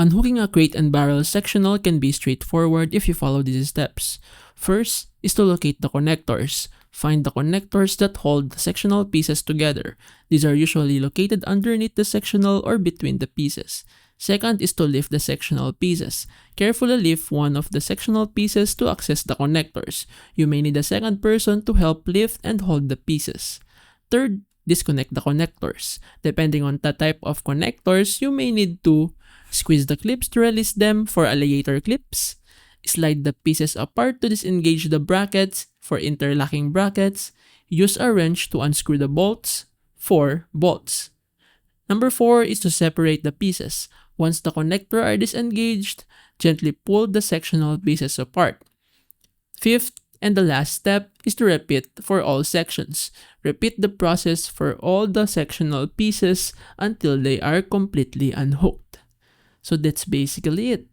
Unhooking a crate and barrel sectional can be straightforward if you follow these steps. First is to locate the connectors. Find the connectors that hold the sectional pieces together. These are usually located underneath the sectional or between the pieces. Second is to lift the sectional pieces. Carefully lift one of the sectional pieces to access the connectors. You may need a second person to help lift and hold the pieces. Third, disconnect the connectors. Depending on the type of connectors, you may need to squeeze the clips to release them for alligator clips. Slide the pieces apart to disengage the brackets for interlocking brackets. Use a wrench to unscrew the bolts for bolts. Number 4 is to separate the pieces. Once the connector are disengaged, gently pull the sectional pieces apart. Fifth and the last step is to repeat for all sections. Repeat the process for all the sectional pieces until they are completely unhooked. So that's basically it.